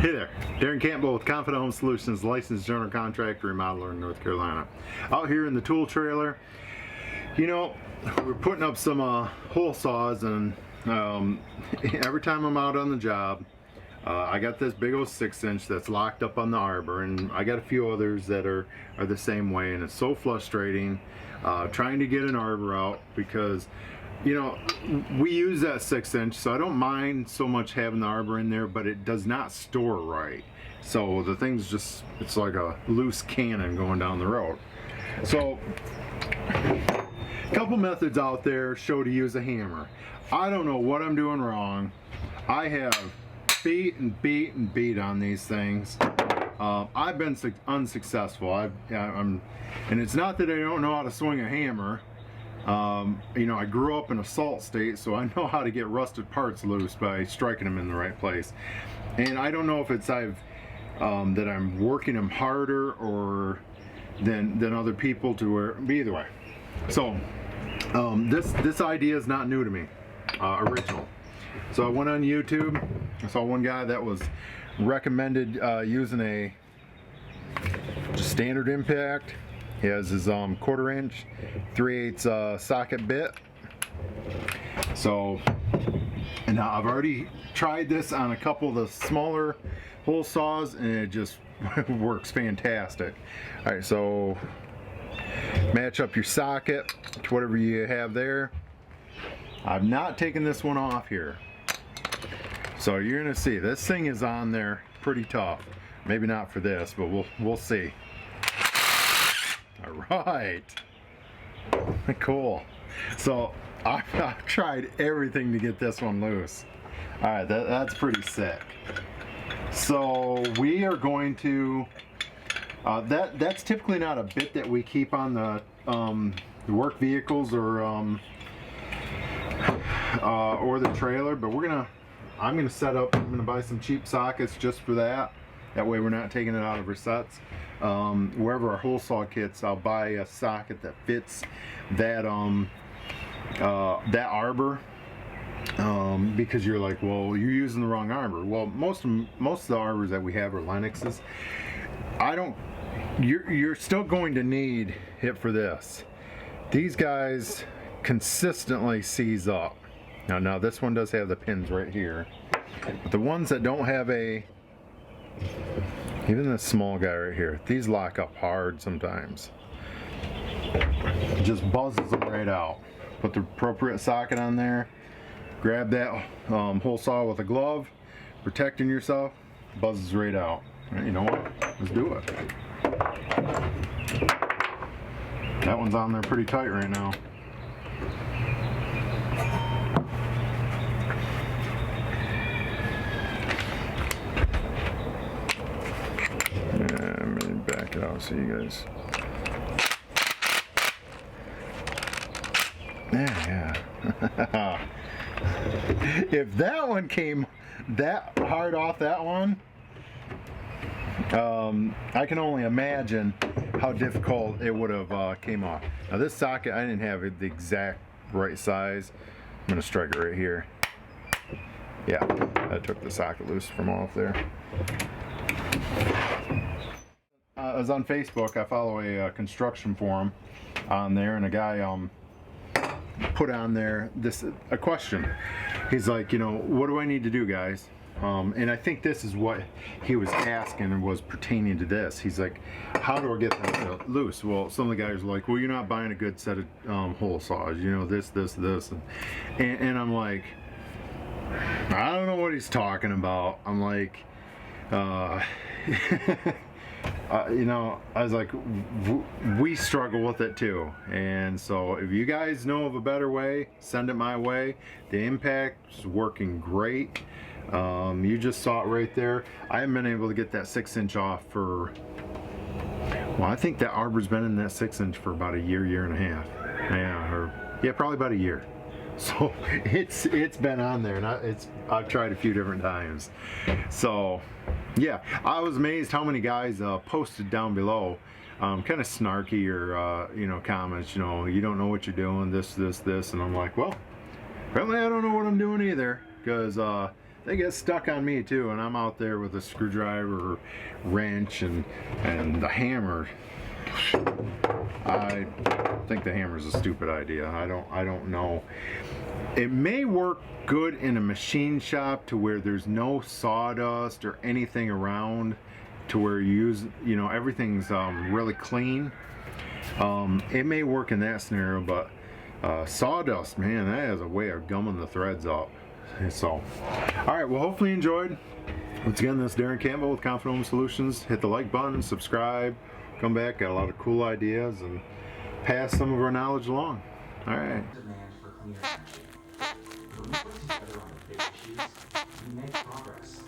Hey there, Darren Campbell with Confident Home Solutions, licensed general contractor remodeler in North Carolina. Out here in the tool trailer, you know, we're putting up some hole saws, and every time I'm out on the job, I got this big old 6-inch that's locked up on the Arbor, and I got a few others that are the same way, and it's so frustrating trying to get an Arbor out because, you know, we use that 6-inch, so I don't mind so much having the Arbor in there, but it does not store right. So the thing's just, it's like a loose cannon going down the road. So a couple methods out there show to use a hammer. I don't know what I'm doing wrong. I have beat and beat and beat on these things. I've been unsuccessful. And it's not that I don't know how to swing a hammer. You know, I grew up in a salt state, so I know how to get rusted parts loose by striking them in the right place. And I don't know if it's that I'm working them harder or than other people to where, but either way. So this idea is not new to me, original. So I went on YouTube. I saw one guy that was recommended using a just standard impact. He has his 1/4 inch 3/8 socket bit. So, and I've already tried this on a couple of the smaller hole saws, and it just works fantastic. All right, so match up your socket to whatever you have there. I've not taken this one off here, so you're gonna see this thing is on there pretty tough. Maybe not for this, but we'll see. All right, cool. So I've tried everything to get this one loose. All right, that's pretty sick. So we are going to, that's typically not a bit that we keep on the work vehicles or the trailer, but I'm gonna buy some cheap sockets just for that. That way we're not taking it out of our sets. Wherever our hole saw kits, I'll buy a socket that fits that Arbor, because you're like, well, you're using the wrong Arbor. Well, most of the Arbors that we have are Lennoxes. You're still going to need it for this. These guys consistently seize up. Now this one does have the pins right here, but the ones that don't have even this small guy right here, these lock up hard sometimes. It just buzzes them right out. Put the appropriate socket on there, grab that hole saw with a glove, protecting yourself, buzzes right out. You know what? Let's do it. That one's on there pretty tight right now. I'm gonna back it out so you guys. Yeah. If that one came that hard off that one, I can only imagine how difficult it would have came off. Now this socket, I didn't have it the exact right size. I'm gonna strike it right here. Yeah, that took the socket loose from off there. I was on Facebook. I follow a construction forum on there, and a guy put on there a question. He's like, you know, what do I need to do, guys? And I think this is what he was asking, and was pertaining to this. He's like, how do I get that loose? Well, some of the guys are like, well, you're not buying a good set of hole saws, you know, this, and I'm like, I don't know what he's talking about. I'm like, you know, I was like, we struggle with it too. And so if you guys know of a better way, send it my way. The impact is working great. You just saw it right there. I haven't been able to get that 6-inch off for, well, I think that Arbor's been in that 6-inch for about a year and a half. Yeah, probably about a year. So it's been on there, and I've tried a few different times. So yeah, I was amazed how many guys posted down below, kind of snarky or you know, comments, you know, you don't know what you're doing, this, and I'm like, well, apparently I don't know what I'm doing either, because they get stuck on me too, and I'm out there with a screwdriver, wrench, and the hammer. I think the hammer's a stupid idea. I don't know. It may work good in a machine shop to where there's no sawdust or anything around, to where you use, you know, everything's really clean. It may work in that scenario, but sawdust, man, that has a way of gumming the threads up. So, all right, well, hopefully you enjoyed. Once again, this is Darren Campbell with Confident Home Solutions. Hit the like button, subscribe, come back, got a lot of cool ideas, and pass some of our knowledge along. All right. Demand for cleaner energy. When we work together on the big issues, we make progress.